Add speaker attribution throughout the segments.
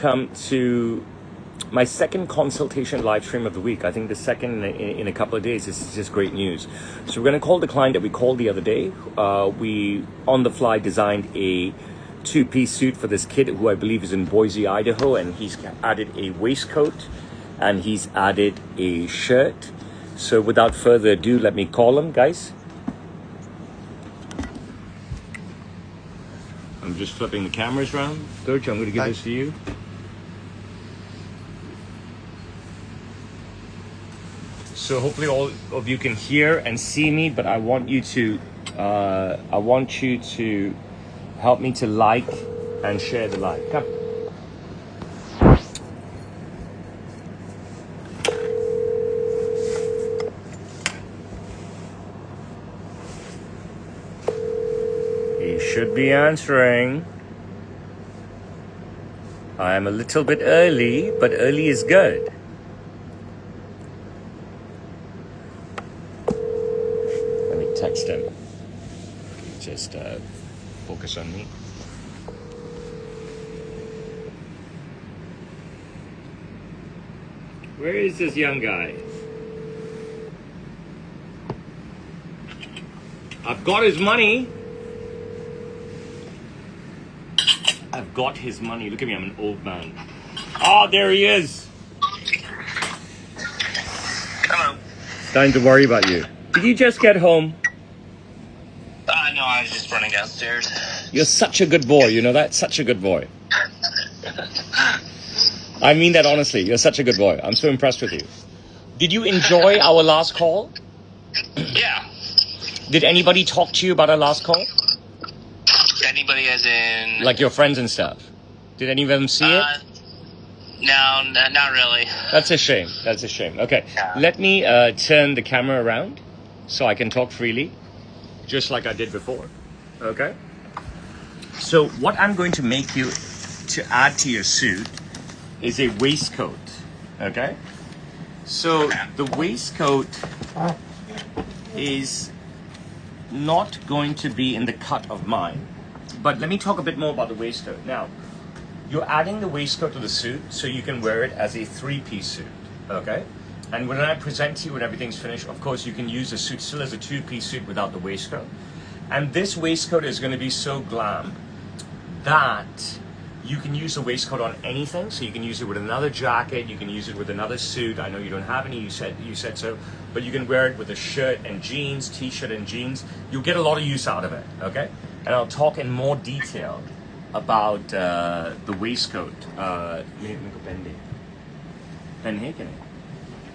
Speaker 1: welcome to my second consultation live stream of the week. I think the second in a couple of days. This is just great news. So we're going to call the client that we called the other day. We, on the fly, designed a two-piece suit for this kid who I believe is in Boise, Idaho, and he's added a waistcoat and he's added a shirt. So without further ado, let me call him, guys. I'm just flipping the cameras around. George, I'm going to give this to you. So hopefully all of you can hear and see me, but I want you to help me to like and share the live. Come. He should be answering. I am a little bit early, but early is good. Let me text him. Just focus on me. Where is this young guy? I've got his money. I've got his money. Look at me, I'm an old man. Oh, there he is.
Speaker 2: Hello.
Speaker 1: Time to worry about you. Did you just get home?
Speaker 2: No, I was just running downstairs.
Speaker 1: You're such a good boy, you know that? Such a good boy. I mean that honestly. You're such a good boy. I'm so impressed with you. Did you enjoy our last call?
Speaker 2: Yeah.
Speaker 1: Did anybody talk to you about our last call?
Speaker 2: Anybody as in...
Speaker 1: Like your friends and stuff? Did any of them see it?
Speaker 2: No, not really.
Speaker 1: That's a shame. That's a shame. Okay.
Speaker 2: Yeah.
Speaker 1: Let me turn the camera around so I can talk freely, just like I did before. Okay? So what I'm going to make you to add to your suit is a waistcoat. Okay? So the waistcoat is not going to be in the cut of mine. But let me talk a bit more about the waistcoat. Now, you're adding the waistcoat to the suit so you can wear it as a three-piece suit, okay? And when I present to you when everything's finished, of course, you can use the suit still as a two-piece suit without the waistcoat. And this waistcoat is going to be so glam that you can use the waistcoat on anything. So you can use it with another jacket, you can use it with another suit. I know you don't have any, you said so, but you can wear it with a shirt and jeans, t-shirt and jeans. You'll get a lot of use out of it, okay? And I'll talk in more detail about the waistcoat.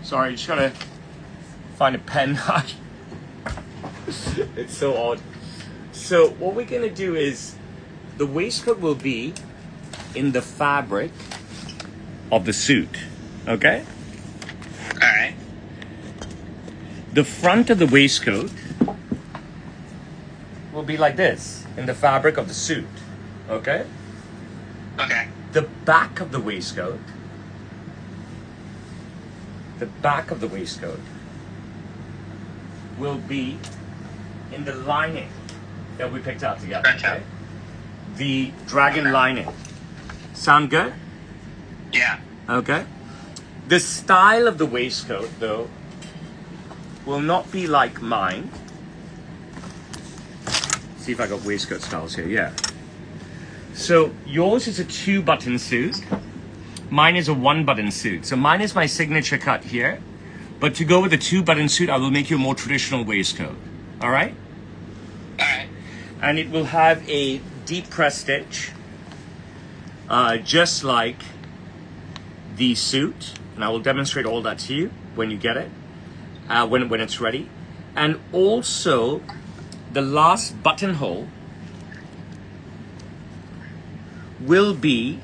Speaker 1: Sorry, just gotta find a pen. It's so odd. So what we're gonna do is the waistcoat will be in the fabric of the suit, okay?
Speaker 2: All right.
Speaker 1: The front of the waistcoat will be like this, in the fabric of the suit, okay?
Speaker 2: Okay.
Speaker 1: The back of the waistcoat, will be in the lining that we picked out together, okay? The dragon lining. Sound good?
Speaker 2: Yeah.
Speaker 1: Okay. The style of the waistcoat, though, will not be like mine. See if I got waistcoat styles here. Yeah. So yours is a 2-button suit. Mine is a 1-button suit. So mine is my signature cut here. But to go with a 2-button suit, I will make you a more traditional waistcoat. All right?
Speaker 2: All right.
Speaker 1: And it will have a deep press stitch, just like the suit. And I will demonstrate all that to you when you get it, when it's ready. And also, the last buttonhole will be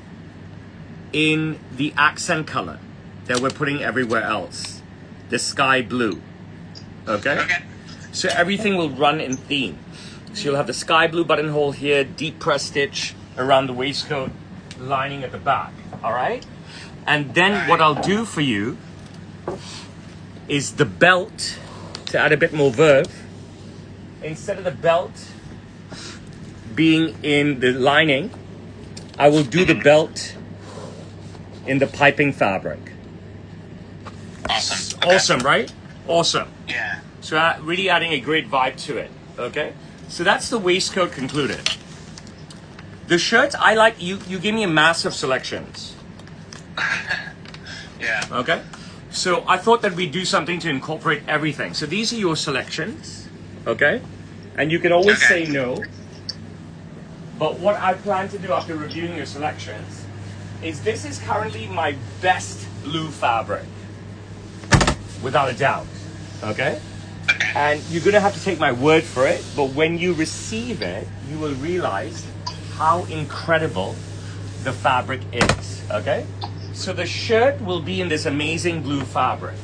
Speaker 1: in the accent color that we're putting everywhere else, the sky blue. Okay?
Speaker 2: Okay.
Speaker 1: So everything will run in theme. So you'll have the sky blue buttonhole here, deep press stitch around the waistcoat, lining at the back. All right? And then what I'll do for you is the belt, to add a bit more verve. Instead of the belt being in the lining, I will do the belt in the piping fabric.
Speaker 2: Awesome. Okay.
Speaker 1: Awesome, right? Awesome.
Speaker 2: Yeah.
Speaker 1: So really adding a great vibe to it, okay? So that's the waistcoat concluded. The shirts, I like, you gave me a massive selections,
Speaker 2: Yeah.
Speaker 1: okay? So I thought that we'd do something to incorporate everything. So these are your selections, okay? And you can always
Speaker 2: Okay.
Speaker 1: say no. But what I plan to do after reviewing your selections is this is currently my best blue fabric, without a doubt, okay? And you're gonna have to take my word for it, but when you receive it, you will realize how incredible the fabric is, okay? So the shirt will be in this amazing blue fabric.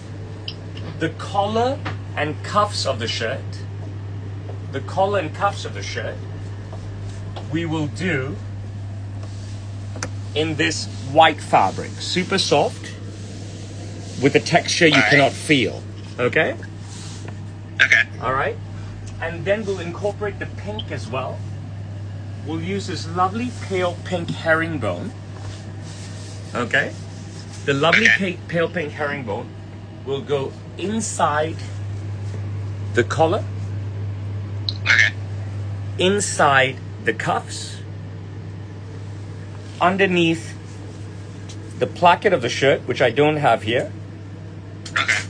Speaker 1: The collar and cuffs of the shirt, we will do in this white fabric, super soft, with a texture you cannot feel, okay?
Speaker 2: Okay.
Speaker 1: All right, and then we'll incorporate the pink as well. We'll use this lovely pale pink herringbone. Okay, the lovely pale pink herringbone will go inside the collar,
Speaker 2: Okay.
Speaker 1: inside the cuffs, underneath the placket of the shirt, which I don't have here,
Speaker 2: Okay.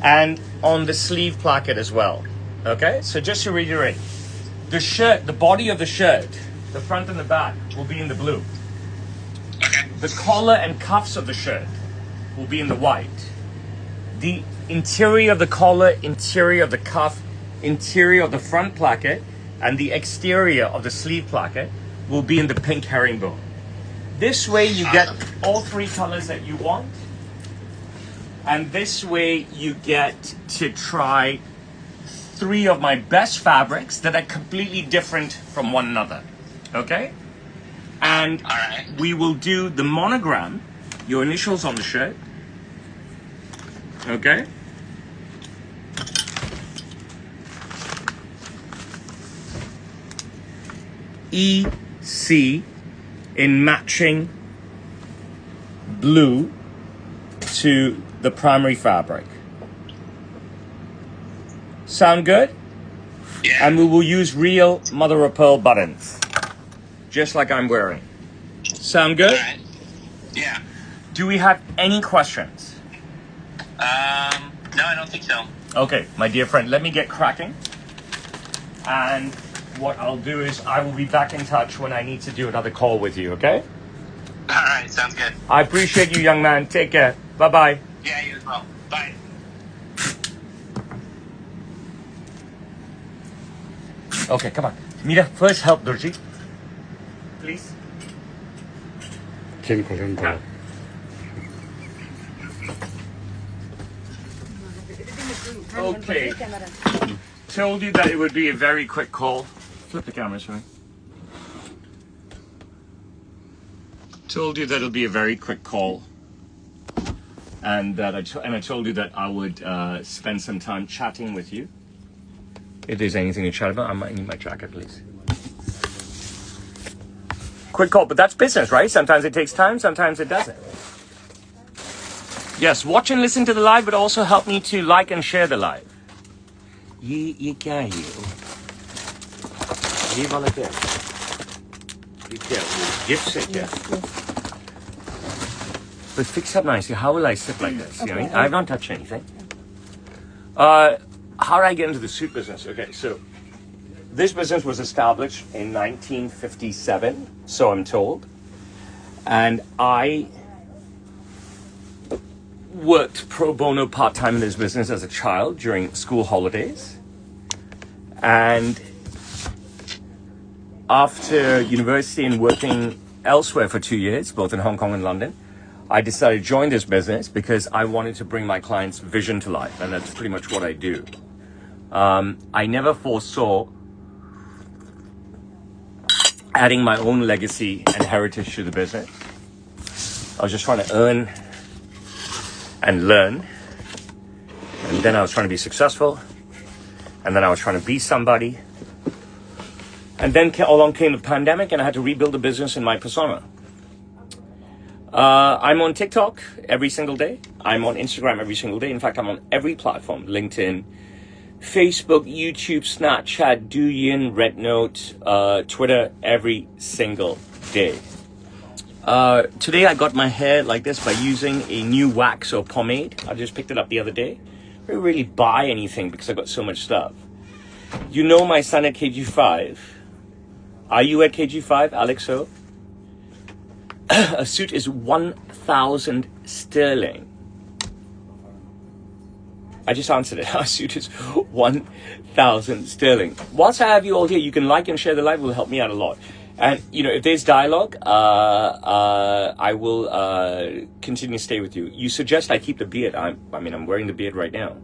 Speaker 1: and on the sleeve placket as well. Okay, so just to reiterate, the shirt, the body of the shirt, the front and the back will be in the blue.
Speaker 2: Okay.
Speaker 1: The collar and cuffs of the shirt will be in the white. The interior of the collar, interior of the cuff, interior of the front placket, and the exterior of the sleeve placket will be in the pink herringbone. This way you get all three colors that you want. And this way you get to try three of my best fabrics that are completely different from one another. Okay? And
Speaker 2: All right.
Speaker 1: we will do the monogram, your initials on the shirt. Okay? EC in matching blue to the primary fabric. Sound good?
Speaker 2: Yeah.
Speaker 1: And we will use real mother of pearl buttons, just like I'm wearing. Sound good?
Speaker 2: All right. Yeah.
Speaker 1: Do we have any questions?
Speaker 2: No, I don't think so.
Speaker 1: Okay, my dear friend, let me get cracking. And what I'll do is I will be back in touch when I need to do another call with you, okay?
Speaker 2: All right. Sounds good.
Speaker 1: I appreciate you, young man. Take care. Bye-bye.
Speaker 2: Yeah, you as well. Bye.
Speaker 1: Okay, come on. Mira, first help Durji. Please.
Speaker 3: Ken Kolenda.
Speaker 1: Okay. Told you that it would be a very quick call. Flip the camera, sorry. Told you that it'll be a very quick call. And that I told you that I would spend some time chatting with you. If there's anything to chat about, I might need my jacket, please. Quick call, but that's business, right? Sometimes it takes time, sometimes it doesn't. Yes, watch and listen to the live, but also help me to like and share the live. Ye kya hai ye? Ye wala kya hai? Ye kya hai? Gifts hai kya? But fix up nicely. How will I sit like this? You know what I mean? I've not touched anything. How did I get into the suit business? Okay, so this business was established in 1957, so I'm told. And I worked pro bono part-time in this business as a child during school holidays. And after university and working elsewhere for 2 years, both in Hong Kong and London, I decided to join this business because I wanted to bring my clients' vision to life, and that's pretty much what I do. I never foresaw adding my own legacy and heritage to the business. I was just trying to earn and learn, and then I was trying to be successful, and then I was trying to be somebody, and then along came the pandemic, and I had to rebuild the business in my persona. I'm on TikTok every single day. I'm on Instagram every single day. In fact, I'm on every platform: LinkedIn, Facebook, YouTube, Snapchat, Douyin, RedNote, Twitter, every single day. Today I got my hair like this by using a new wax or pomade. I just picked it up the other day. I didn't really buy anything because I got so much stuff. You know my son at KG5. Are you at KG5, Alex O? A suit is 1,000 sterling. I just answered it. A suit is 1,000 sterling. Whilst I have you all here, you can like and share the live. It will help me out a lot. And, you know, if there's dialogue, I will continue to stay with you. You suggest I keep the beard. I mean, I'm wearing the beard right now.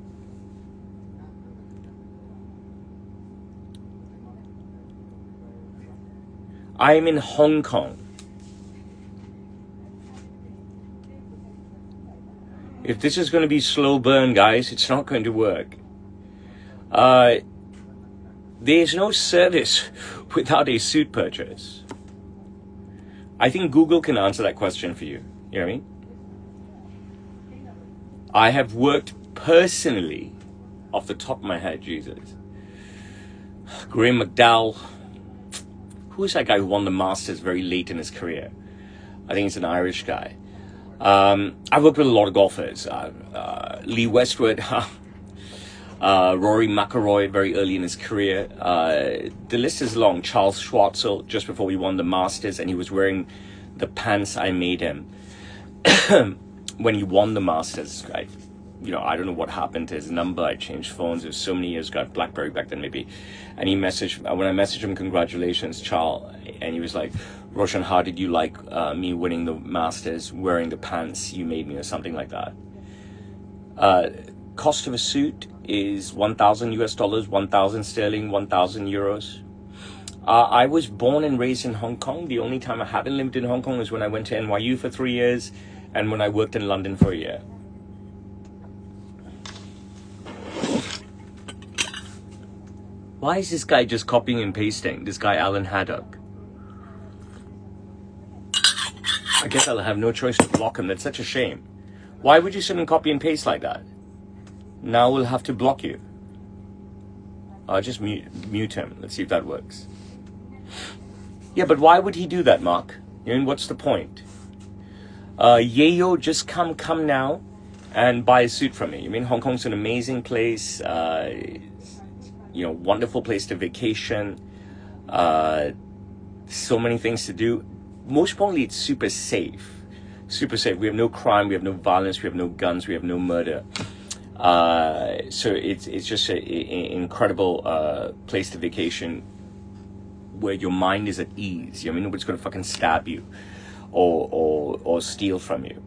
Speaker 1: I'm in Hong Kong. If this is going to be slow burn, guys, it's not going to work. There's no service without a suit purchase. I think Google can answer that question for you. You know what I mean? I have worked personally, off the top of my head, Jesus. Graham McDowell. Who is that guy who won the Masters very late in his career? I think he's an Irish guy. I've worked with a lot of golfers. Lee Westwood, Rory McIlroy very early in his career. The list is long. Charles Schwartzel just before we won the Masters, and he was wearing the pants I made him when he won the Masters. You know, I don't know what happened to his number. I changed phones. It was so many years ago. BlackBerry back then maybe. And he messaged, when I messaged him, congratulations, Charles. And he was like, Roshan, how did you like me winning the Masters, wearing the pants you made me, or something like that. Cost of a suit is 1,000 US dollars, 1,000 sterling, 1,000 euros. I was born and raised in Hong Kong. The only time I haven't lived in Hong Kong is when I went to NYU for 3 years and when I worked in London for a year. Why is this guy just copying and pasting? This guy, Alan Haddock. I guess I'll have no choice to block him. That's such a shame. Why would you sit and copy and paste like that? Now we'll have to block you. I'll just mute him. Let's see if that works. Yeah, but why would he do that, Mark? I mean, what's the point? Yayo, just come now and buy a suit from me. I mean, Hong Kong's an amazing place. You know, wonderful place to vacation. So many things to do. Most importantly, it's super safe. Super safe. We have no crime. We have no violence. We have no guns. We have no murder. So it's just an incredible place to vacation where your mind is at ease. You know, I mean, nobody's going to fucking stab you or steal from you.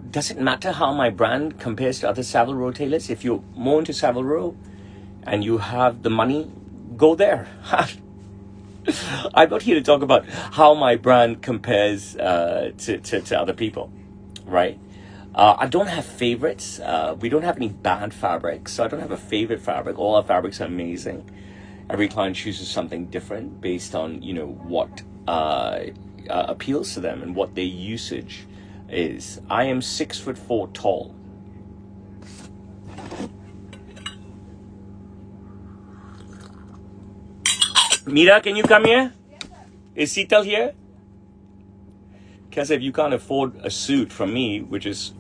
Speaker 1: Does it matter how my brand compares to other Savile Row tailors? If you're more into Savile Row and you have the money, go there. I'm not here to talk about how my brand compares to other people, right? I don't have favorites. We don't have any bad fabrics, so I don't have a favorite fabric. All our fabrics are amazing. Every client chooses something different based on, you know, what appeals to them and what their usage is. I am 6'4" tall. Mira, can you come here? Is Sital here? Because if you can't afford a suit from me, which is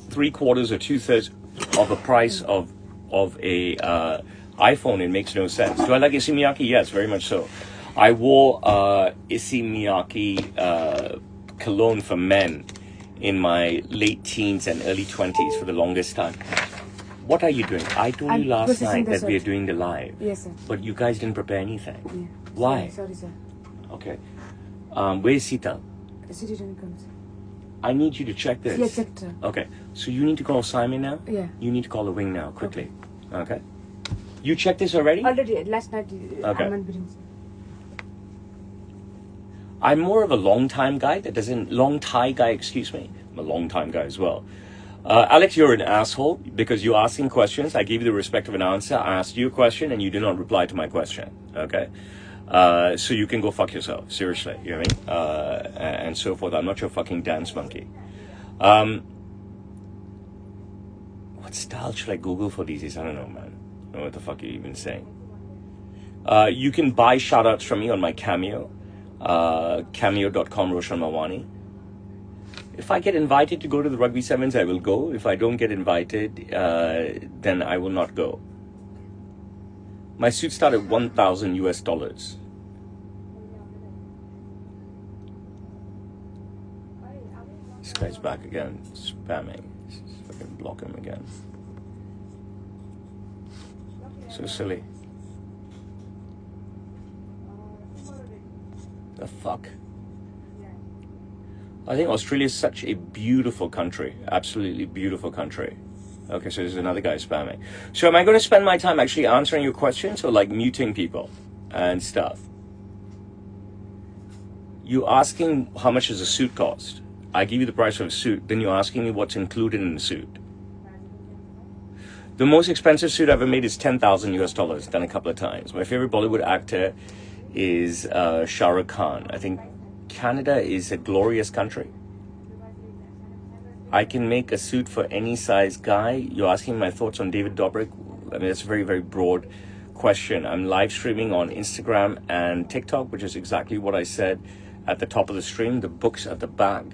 Speaker 1: 3/4 or 2/3 of the price of a iPhone, it makes no sense. Do I like Issey Miyake? Yes, very much so. I wore Issey Miyake cologne for men in my late teens and early 20s for the longest time. What are you doing? I told you last night that we are doing the live.
Speaker 3: Yes, sir.
Speaker 1: But you guys didn't prepare anything.
Speaker 3: Yeah.
Speaker 1: Why?
Speaker 3: Sorry, sir.
Speaker 1: Okay. Where is Sita?
Speaker 3: She didn't come, sir.
Speaker 1: I need you to check this.
Speaker 3: Yeah, checked, sir.
Speaker 1: Okay. So you need to call Simon now?
Speaker 3: Yeah.
Speaker 1: You need to call the wing now, quickly. Okay. You checked this already?
Speaker 3: Already, last night.
Speaker 1: Okay.
Speaker 3: Sir.
Speaker 1: I'm more of a long time guy that doesn't, long tie guy, excuse me. I'm a long time guy as well. Alex, you're an asshole because you're asking questions. I gave you the respect of an answer. I asked you a question and you did not reply to my question. Okay. So you can go fuck yourself, seriously, you know what I mean? And so forth. I'm not your fucking dance monkey. What style should I Google for these days? I don't know, man. I don't know what the fuck you're even saying. You can buy shoutouts from me on my Cameo. Cameo.com, Roshan Mawani. If I get invited to go to the Rugby Sevens, I will go. If I don't get invited, then I will not go. My suit started $1,000 US. This guy's back again, spamming. Just fucking block him again. So silly. The fuck? I think Australia is such a beautiful country. Absolutely beautiful country. Okay, so there's another guy spamming. So am I going to spend my time actually answering your questions or like muting people and stuff? You asking how much does a suit cost? I give you the price of a suit. Then you're asking me what's included in the suit. The most expensive suit I've ever made is $10,000 US, done a couple of times. My favorite Bollywood actor is Shah Rukh Khan. I think Canada is a glorious country. I can make a suit for any size guy. You're asking my thoughts on David Dobrik. I mean, that's a very, very broad question. I'm live streaming on Instagram and TikTok, which is exactly what I said at the top of the stream. The books at the back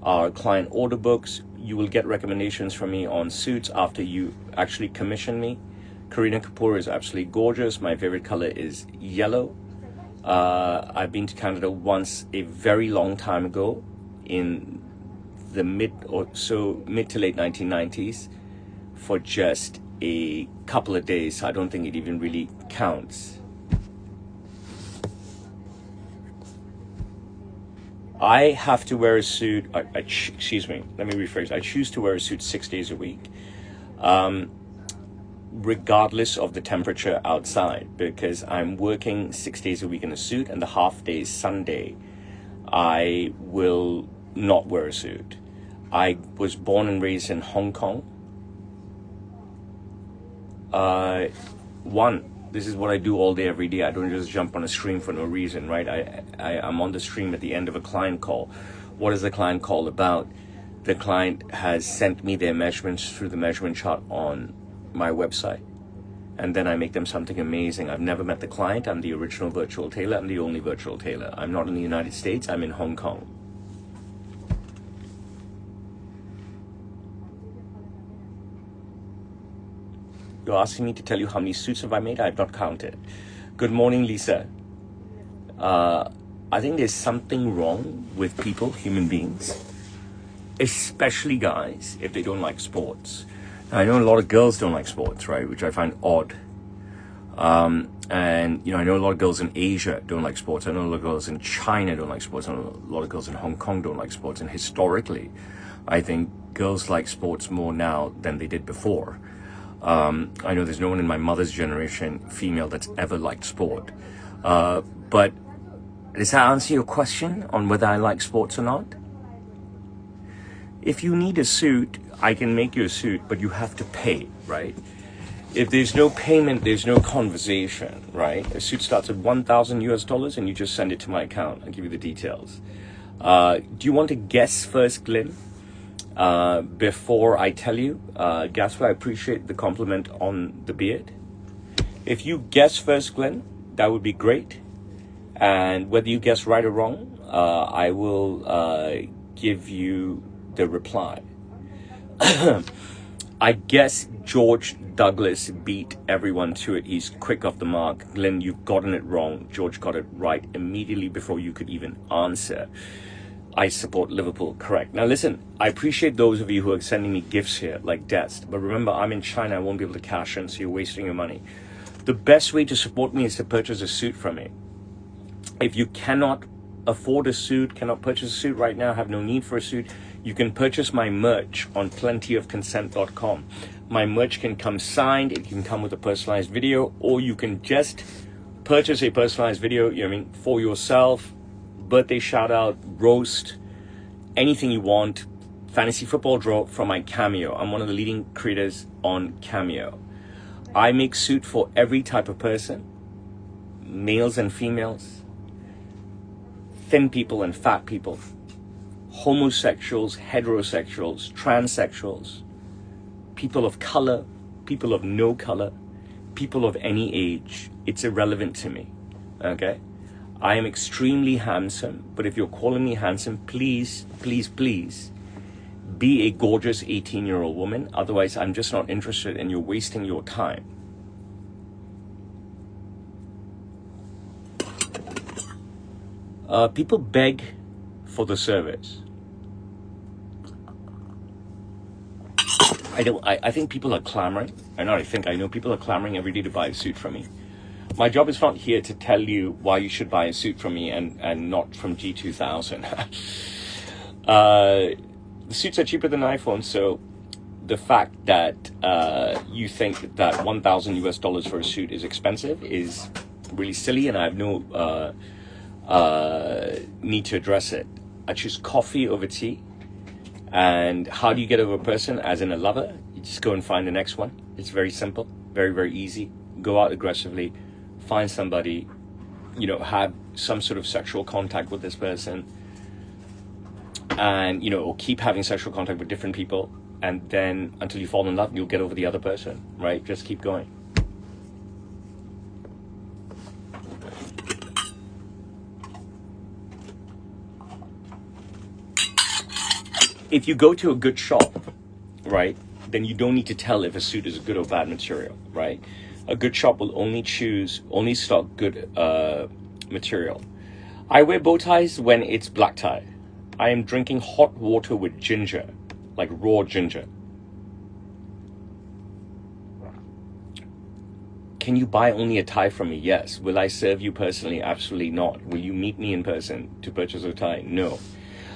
Speaker 1: are client order books. You will get recommendations from me on suits after you actually commission me. Kareena Kapoor is absolutely gorgeous. My favorite color is yellow. I've been to Canada once a very long time ago in the mid to late 1990s for just a couple of days. So I don't think it even really counts. I have to wear a suit. Excuse me. Let me rephrase. I choose to wear a suit 6 days a week, regardless of the temperature outside, because I'm working 6 days a week in a suit, and the half day Sunday, I will not wear a suit. I was born and raised in Hong Kong. This is what I do all day, every day. I don't just jump on a stream for no reason, right? I'm on the stream at the end of a client call. What is the client call about? The client has sent me their measurements through the measurement chart on my website. And then I make them something amazing. I've never met the client. I'm the original virtual tailor. I'm the only virtual tailor. I'm not in the United States. I'm in Hong Kong. You're asking me to tell you how many suits have I made? I have not counted. Good morning, Lisa. I think there's something wrong with people, human beings, especially guys, if they don't like sports. Now, I know a lot of girls don't like sports, right? Which I find odd. And, you know, I know a lot of girls in Asia don't like sports. I know a lot of girls in China don't like sports. I know a lot of girls in Hong Kong don't like sports. And historically, I think girls like sports more now than they did before. I know there's no one in my mother's generation, female, that's ever liked sport. But does that answer your question on whether I like sports or not? If you need a suit, I can make you a suit, but you have to pay, right? If there's no payment, there's no conversation, right? A suit starts at $1,000 and you just send it to my account. I'll give you the details. Do you want to guess first, Glenn? Before I tell you, Gaspar, I appreciate the compliment on the beard. If you guess first, Glenn, that would be great. And whether you guess right or wrong, I will give you the reply. I guess George Douglas beat everyone to it. He's quick off the mark. Glenn, you've gotten it wrong. George got it right immediately before you could even answer. I support Liverpool, correct. Now listen, I appreciate those of you who are sending me gifts here, like Dest. But remember, I'm in China, I won't be able to cash in, so you're wasting your money. The best way to support me is to purchase a suit from me. If you cannot afford a suit, cannot purchase a suit right now, have no need for a suit, you can purchase my merch on plentyofconsent.com. My merch can come signed, it can come with a personalized video, or you can just purchase a personalized video, you know what I mean, for yourself. Birthday shout out, roast, anything you want, fantasy football draw from my Cameo. I'm one of the leading creators on Cameo. I make suit for every type of person. males and females, thin people and fat people, homosexuals, heterosexuals, transsexuals, people of color, people of no color, people of any age. It's irrelevant to me, okay? I am extremely handsome, but if you're calling me handsome, please, please, please be a gorgeous 18-year-old woman. Otherwise, I'm just not interested and you're wasting your time. People beg for the service. I think people are clamoring. I know people are clamoring every day to buy a suit from me. My job is not here to tell you why you should buy a suit from me and not from G2000. The suits are cheaper than iPhones, so the fact that you think that $1,000 for a suit is expensive is really silly, and I have no need to address it. I choose coffee over tea. And how do you get over a person, as in a lover? You just go and find the next one. It's very simple, very, very easy. Go out aggressively, find somebody, have some sort of sexual contact with this person, and, or keep having sexual contact with different people. And then until you fall in love, you'll get over the other person, right? Just keep going. If you go to a good shop, right, then you don't need to tell if a suit is good or bad material, right? A good shop will only stock good material. I wear bow ties when it's black tie. I am drinking hot water with ginger, like raw ginger. Can you buy only a tie from me? Yes. Will I serve you personally? Absolutely not. Will you meet me in person to purchase a tie? No.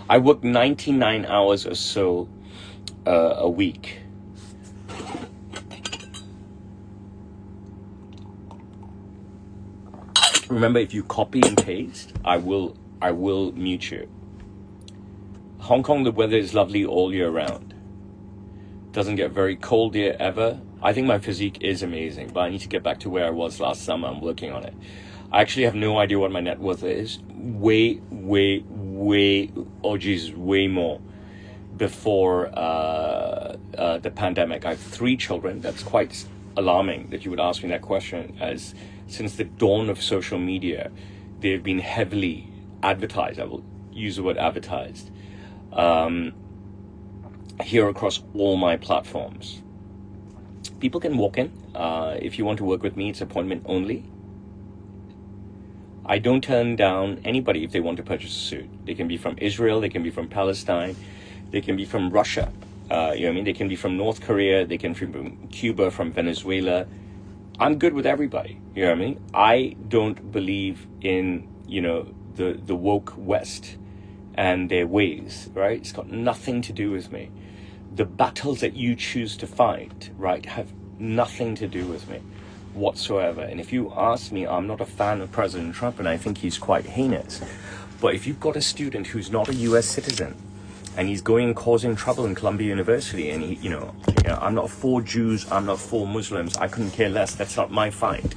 Speaker 1: I work 99 hours or so a week. Remember, if you copy and paste, I will mute you. Hong Kong, the weather is lovely all year round. Doesn't get very cold here ever. I think my physique is amazing, but I need to get back to where I was last summer. I'm working on it. I actually have no idea what my net worth is. Way more before the pandemic. I have 3 children. That's quite alarming that you would ask me that question, as since the dawn of social media, they've been heavily advertised. I will use the word advertised here across all my platforms. People can walk in. If you want to work with me, it's appointment only. I don't turn down anybody if they want to purchase a suit. They can be from Israel, they can be from Palestine, they can be from Russia, They can be from North Korea, they can be from Cuba, from Venezuela. I'm good with everybody, I don't believe in, the woke West and their ways, right? It's got nothing to do with me. The battles that you choose to fight, right, have nothing to do with me whatsoever. And if you ask me, I'm not a fan of President Trump, and I think he's quite heinous. But if you've got a student who's not a US citizen and he's going and causing trouble in Columbia University, and he, I'm not for Jews, I'm not for Muslims, I couldn't care less, that's not my fight.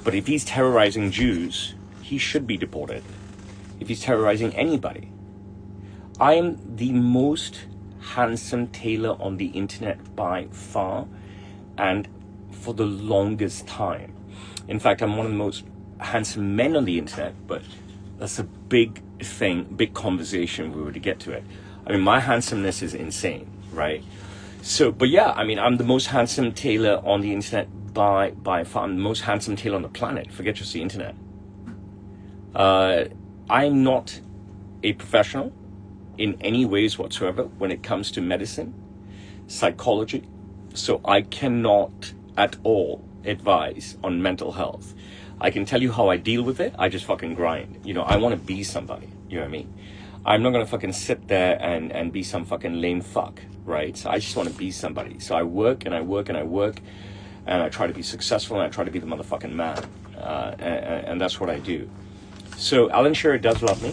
Speaker 1: But if he's terrorizing Jews, he should be deported. If he's terrorizing anybody. I am the most handsome tailor on the internet by far, and for the longest time. In fact, I'm one of the most handsome men on the internet, but that's a big thing, big conversation if we were to get to it. I mean, my handsomeness is insane, right? So, but yeah, I'm the most handsome tailor on the internet by far. I'm the most handsome tailor on the planet. Forget just the internet. I'm not a professional in any ways whatsoever when it comes to medicine, psychology. So I cannot at all advise on mental health. I can tell you how I deal with it. I just fucking grind. I want to be somebody. You know what I mean? I'm not going to fucking sit there and be some fucking lame fuck, right? So I just want to be somebody. So I work and I work and I work, and I try to be successful, and I try to be the motherfucking man. And that's what I do. So Alan Shearer does love me.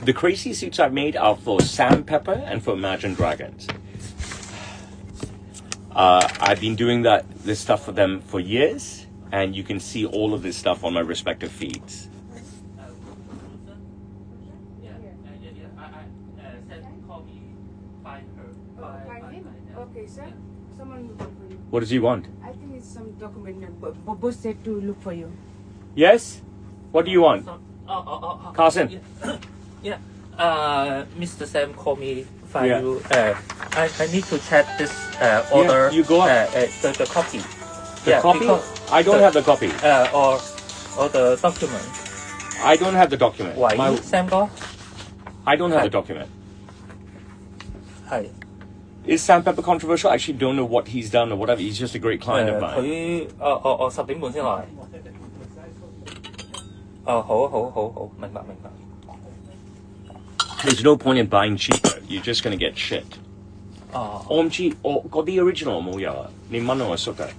Speaker 1: The crazy suits I've made are for Sandpepper and for Imagine Dragons. I've been doing this stuff for them for years, and you can see all of this stuff on my respective feeds.
Speaker 3: Okay, sir. Someone will look for you.
Speaker 1: What does he want?
Speaker 3: I think it's some document. Boss said to look for you.
Speaker 1: Yes? What do you want? Carson?
Speaker 4: Yeah. Mr. Sam called me.
Speaker 1: Yeah.
Speaker 4: You. I need to check this order.
Speaker 1: you go up.
Speaker 4: The copy.
Speaker 1: The copy? I don't have the copy.
Speaker 4: Or the document.
Speaker 1: I don't have the document.
Speaker 4: Why? Sam go?
Speaker 1: I don't have the document.
Speaker 4: Hi.
Speaker 1: Is Sandpepper controversial? I actually don't know what he's done or whatever. He's just a great client of mine.
Speaker 4: 佢10點半先來。好，明白。
Speaker 1: There's no point in buying cheaper. You're just going to get shit. 我唔知嗰啲 original 冇有啊？你問我叔㗎？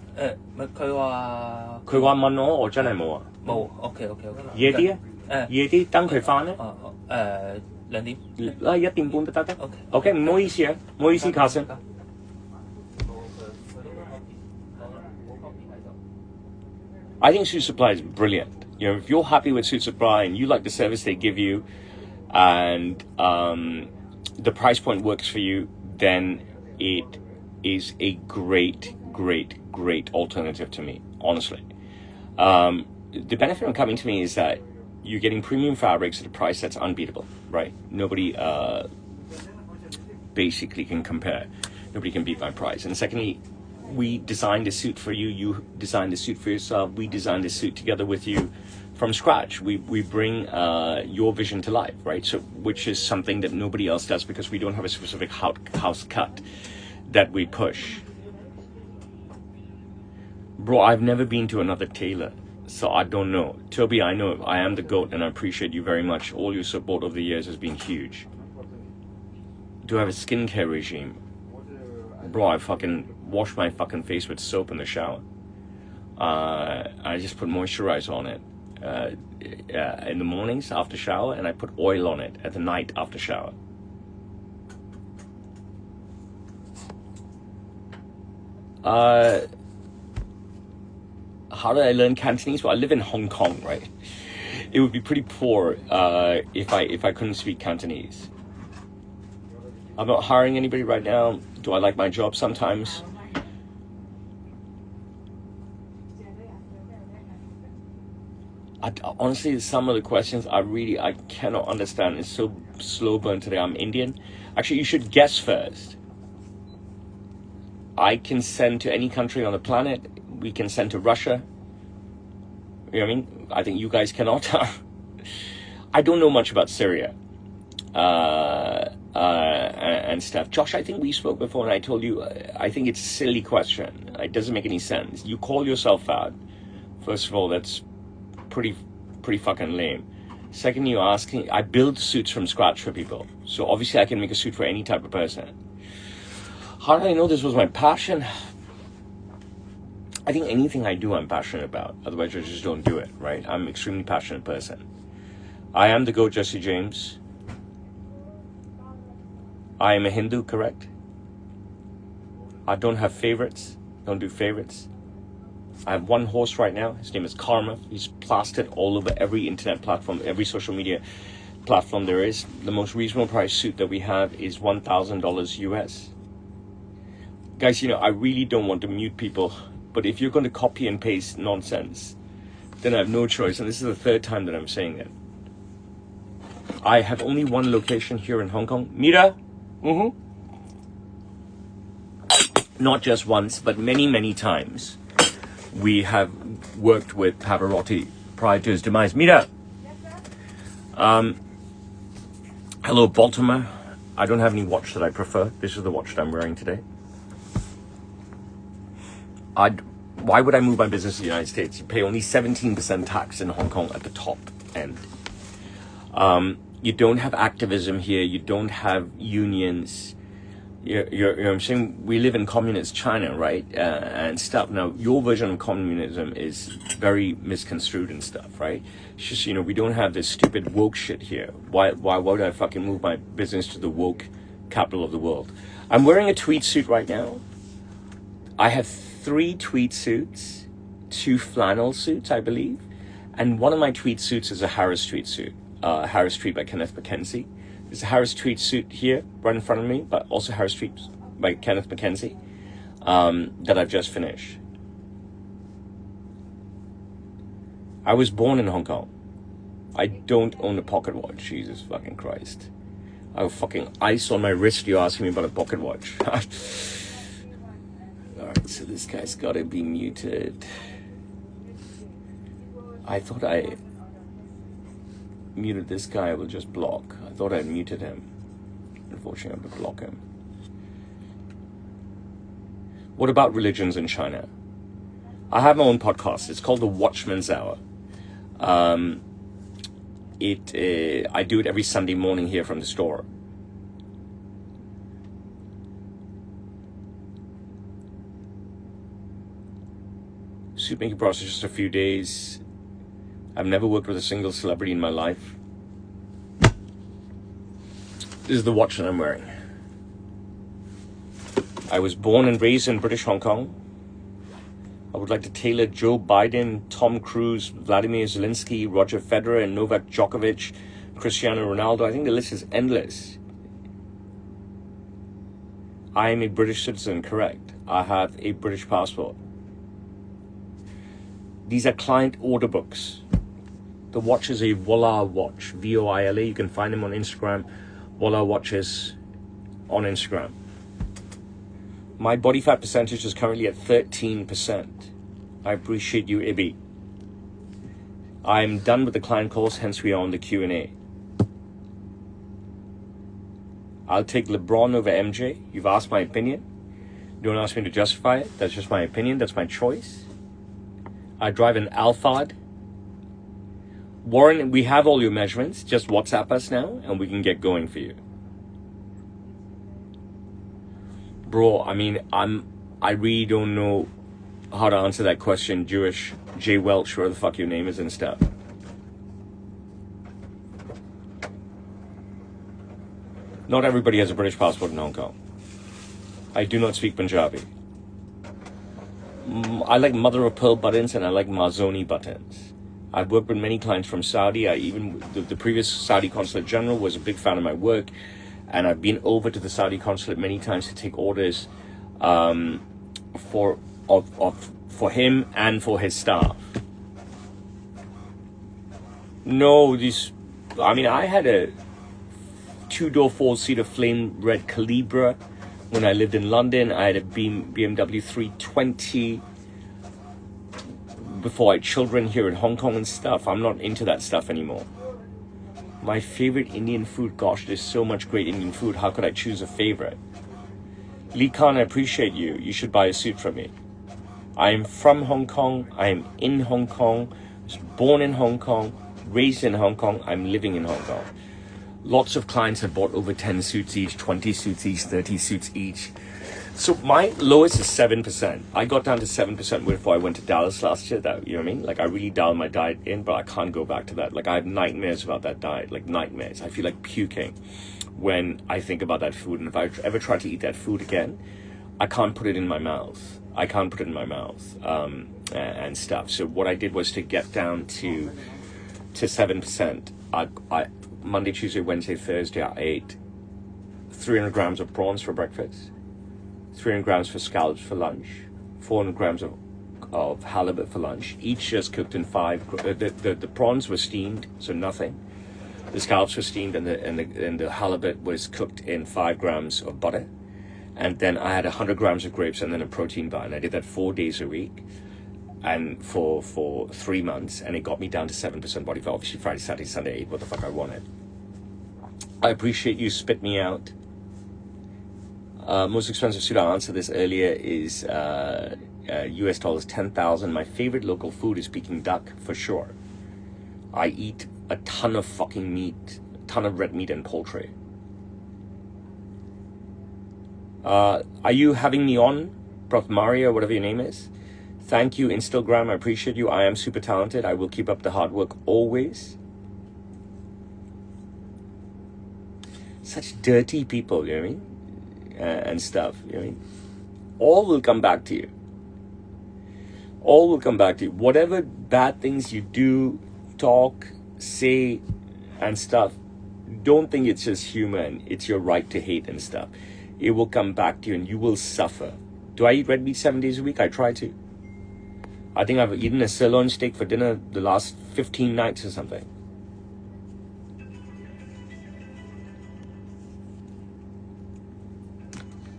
Speaker 4: 佢話
Speaker 1: 問我真係冇啊。
Speaker 4: 冇。OK。
Speaker 1: 夜啲啊？夜啲等佢返咧
Speaker 4: 2點。
Speaker 1: 1點半都得。OK， 唔好意思啊，唔好意思，Carson。I think Suit Supply is brilliant. You know, if you're happy with Suit Supply and you like the service they give you, and the price point works for you, then it is a great alternative to me, honestly. The benefit of coming to me is that you're getting premium fabrics at a price that's unbeatable, right? Nobody basically can compare. Nobody can beat my price. And secondly, we designed a suit for you. You designed a suit for yourself. We designed a suit together with you from scratch. We bring your vision to life, right? So, which is something that nobody else does because we don't have a specific house cut that we push. Bro, I've never been to another tailor, so I don't know. Toby, I know I am the GOAT and I appreciate you very much. All your support over the years has been huge. Do I have a skincare regime? Bro, I fucking wash my fucking face with soap in the shower. I just put moisturizer on it in the mornings after shower, and I put oil on it at the night after shower. How did I learn Cantonese? Well, I live in Hong Kong, right? It would be pretty poor if I couldn't speak Cantonese. I'm not hiring anybody right now. Do I like my job sometimes? Honestly, some of the questions I cannot understand. It's so slow burn today. I'm Indian. Actually, you should guess first. I can send to any country on the planet. We can send to Russia. You know what I mean? I think you guys cannot. I don't know much about Syria. And stuff. Josh, I think we spoke before and I told you, I think it's a silly question. It doesn't make any sense. You call yourself fat. First of all, that's pretty fucking lame. Second, you're asking, I build suits from scratch for people. So obviously I can make a suit for any type of person. How did I know this was my passion? I think anything I do, I'm passionate about. Otherwise, I just don't do it, right? I'm an extremely passionate person. I am the GOAT Jesse James. I am a Hindu, correct? I don't have favorites. Don't do favorites. I have one horse right now. His name is Karma. He's plastered all over every internet platform, every social media platform there is. The most reasonable price suit that we have is $1,000 US. Guys, you know, I really don't want to mute people, but if you're going to copy and paste nonsense, then I have no choice. And this is the third time that I'm saying it. I have only one location here in Hong Kong. Mira? Not just once, but many times. We have worked with Pavarotti prior to his demise. Mira! Hello, Baltimore. I don't have any watch that I prefer. This is the watch that I'm wearing today. Why would I move my business to the United States? You pay only 17% tax in Hong Kong at the top end. You don't have activism here. You don't have unions. I'm saying we live in communist China, right? And stuff. Now, your version of communism is very misconstrued and stuff, right? It's just, you know, we don't have this stupid woke shit here. Why would I fucking move my business to the woke capital of the world? I'm wearing a tweed suit right now. I have 3 tweed suits, 2 flannel suits, I believe. And one of my tweed suits is a Harris tweed suit. Harris Tweed by Kenneth Mackenzie. There's a Harris Tweed suit here, right in front of me, but also Harris Tweed by Kenneth Mackenzie, that I've just finished. I was born in Hong Kong. I don't own a pocket watch. Jesus fucking Christ. I have fucking ice on my wrist. You're asking me about a pocket watch. Alright, so this guy's gotta be muted. I thought I muted this guy. I will just block. I thought I'd muted him. Unfortunately, I have to block him. What about religions in China? I have my own podcast. It's called The Watchman's Hour. I do it every Sunday morning here from the store. Suit making process just a few days. I've never worked with a single celebrity in my life. This is the watch that I'm wearing. I was born and raised in British Hong Kong. I would like to tailor Joe Biden, Tom Cruise, Vladimir Zelensky, Roger Federer, and Novak Djokovic, Cristiano Ronaldo. I think the list is endless. I am a British citizen, correct. I have a British passport. These are client order books. The watch is a Voila watch, Voila. You can find them on Instagram. Voila watches on Instagram. My body fat percentage is currently at 13%. I appreciate you, Ibby. I'm done with the client calls, hence we are on the Q&A. I'll take LeBron over MJ. You've asked my opinion. Don't ask me to justify it. That's just my opinion. That's my choice. I drive an Alphard. Warren, we have all your measurements. Just WhatsApp us now and we can get going for you. Bro, I mean, I really don't know how to answer that question. Jewish, J. Welch, whatever the fuck your name is and stuff. Not everybody has a British passport in Hong Kong. I do not speak Punjabi. I like mother of pearl buttons and I like Marzoni buttons. I've worked with many clients from Saudi. The previous Saudi consulate general was a big fan of my work, and I've been over to the Saudi consulate many times to take orders for him and for his staff. No, I had a 2-door 4-seater flame red Calibra when I lived in London. I had a BMW 320 before I had children here in Hong Kong and stuff. I'm not into that stuff anymore. My favorite Indian food, gosh, there's so much great Indian food. How could I choose a favorite? Lee Khan, I appreciate you. You should buy a suit from me. I am from Hong Kong. I am in Hong Kong. I was born in Hong Kong, raised in Hong Kong. I'm living in Hong Kong. Lots of clients have bought over 10 suits each, 20 suits each, 30 suits each. So my lowest is 7%. I got down to 7% before I went to Dallas last year. That, you know what I mean? Like, I really dialed my diet in, but I can't go back to that. Like, I have nightmares about that diet, like nightmares. I feel like puking when I think about that food. And if I ever try to eat that food again, I can't put it in my mouth. And stuff. So what I did was to get down to 7%. I Monday, Tuesday, Wednesday, Thursday, I ate 300 grams of prawns for breakfast, 300 grams for scallops for lunch, 400 grams of halibut for lunch, each just cooked in 5. The prawns were steamed, so nothing. The scallops were steamed, and the halibut was cooked in 5 grams of butter. And then I had 100 grams of grapes and then a protein bar. And I did that 4 days a week, and for 3 months, and it got me down to 7% body fat. Obviously, Friday, Saturday, Sunday, I ate what the fuck I wanted. I appreciate you. Spit me out. Most expensive suit, I answered this earlier, is US dollars 10,000. My favorite local food is Peking duck, for sure. I eat a ton of fucking meat, a ton of red meat and poultry. Are you having me on, Prof. Mario, whatever your name is? Thank you, Instagram. I appreciate you. I am super talented. I will keep up the hard work always. Such dirty people, you know what I mean? And stuff, you know what I mean? all will come back to you. All will come back to you. Whatever bad things you do, talk, say, and stuff, don't think it's just humor and it's your right to hate and stuff. It will come back to you and you will suffer. Do I eat red meat 7 days a week? I try to. I think I've eaten a sirloin steak for dinner the last 15 nights or something.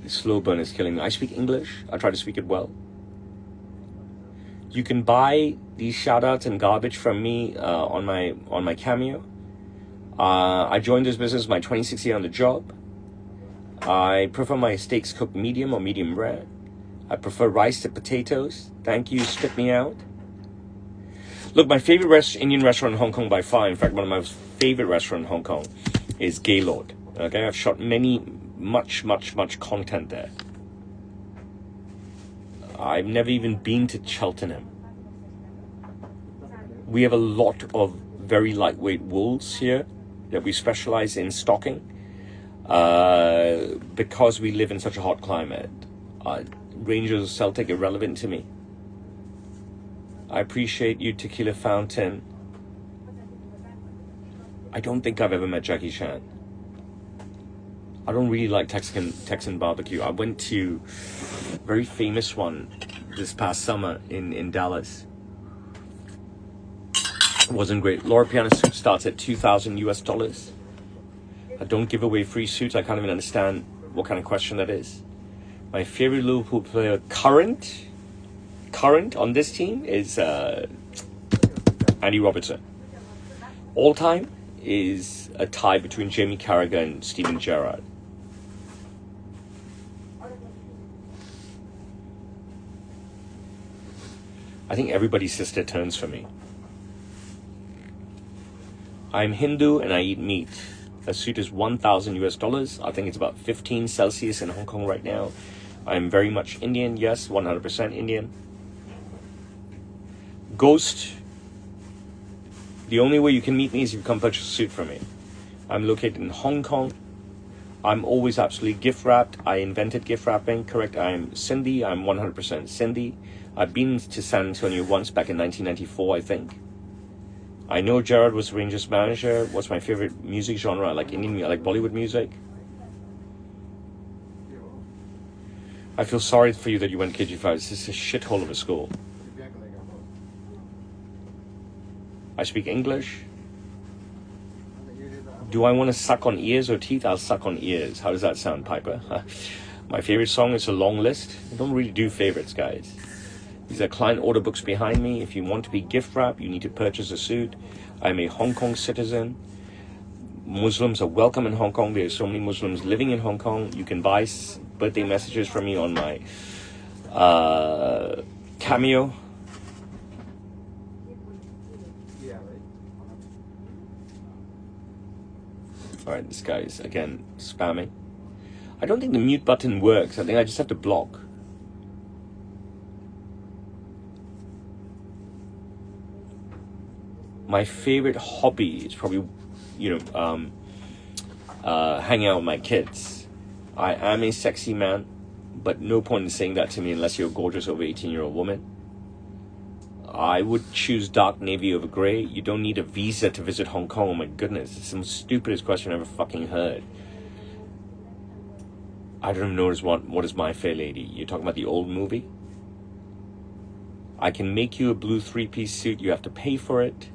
Speaker 1: The slow burn is killing me. I speak English. I try to speak it well. You can buy these shout-outs and garbage from me on my Cameo. I joined this business my 26th year on the job. I prefer my steaks cooked medium or medium rare. I prefer rice to potatoes. Thank you, spit me out. Look, my favorite Indian restaurant in Hong Kong by far, in fact, one of my favorite restaurants in Hong Kong is Gaylord. Okay, I've shot much content there. I've never even been to Cheltenham. We have a lot of very lightweight wools here that we specialize in stocking because we live in such a hot climate. Rangers of Celtic irrelevant to me. I appreciate you, Tequila Fountain. I don't think I've ever met Jackie Chan. I don't really like Texan barbecue. I went to a very famous one this past summer in Dallas. It wasn't great. Laura Piana suit starts at $2,000 US. I don't give away free suits. I can't even understand what kind of question that is. My favorite Liverpool player current on this team is Andy Robertson. All time is a tie between Jamie Carragher and Steven Gerrard. I think everybody's sister turns for me. I'm Hindu and I eat meat. A suit is $1,000 US. I think it's about 15 Celsius in Hong Kong right now. I'm very much Indian, yes, 100% Indian. Ghost, the only way you can meet me is if you come purchase a suit from me. I'm located in Hong Kong. I'm always absolutely gift wrapped. I invented gift wrapping, correct? I'm Sindhi, I'm 100% Sindhi. I've been to San Antonio once back in 1994, I think. I know Gerard was Rangers manager. What's my favorite music genre? I like Indian music, I like Bollywood music. I feel sorry for you that you went KG5. This is a shithole of a school. I speak English. Do I want to suck on ears or teeth? I'll suck on ears. How does that sound, Piper? My favorite song is a long list. I don't really do favorites, guys. These are client order books behind me. If you want to be gift wrapped, you need to purchase a suit. I'm a Hong Kong citizen. Muslims are welcome in Hong Kong. There are so many Muslims living in Hong Kong. You can buy birthday messages from me on my Cameo. Alright, this guy is again spamming. I don't think the mute button works. I think I just have to block. My favorite hobby is probably, hanging out with my kids. I am a sexy man, but no point in saying that to me unless you're a gorgeous over 18-year-old woman. I would choose dark navy over gray. You don't need a visa to visit Hong Kong. Oh my goodness, it's the stupidest question I've ever fucking heard. I don't even know what is My Fair Lady. You're talking about the old movie? I can make you a blue 3-piece suit. You have to pay for it.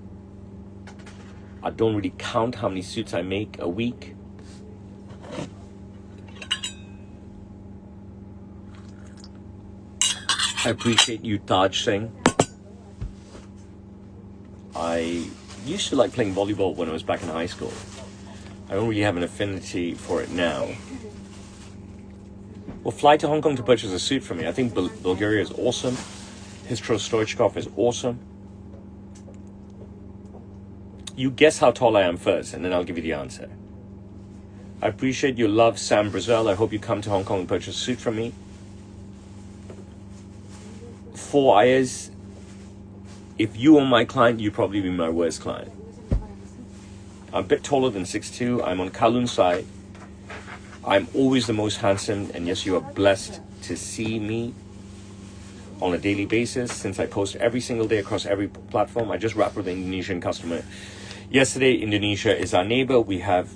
Speaker 1: I don't really count how many suits I make a week. I appreciate you, Taj Singh. I used to like playing volleyball when I was back in high school. I don't really have an affinity for it now. Well, fly to Hong Kong to purchase a suit for me. I think Bulgaria is awesome. Histro Stoichkov is awesome. You guess how tall I am first, and then I'll give you the answer. I appreciate your love, Sam Brazil. I hope you come to Hong Kong and purchase a suit from me. 4 Ayers. If you are my client, you'd probably be my worst client. I'm a bit taller than 6'2". I'm on Kowloon side. I'm always the most handsome, and yes, you are blessed to see me on a daily basis, since I post every single day across every platform. I just wrapped with an Indonesian customer yesterday. Indonesia is our neighbor. We have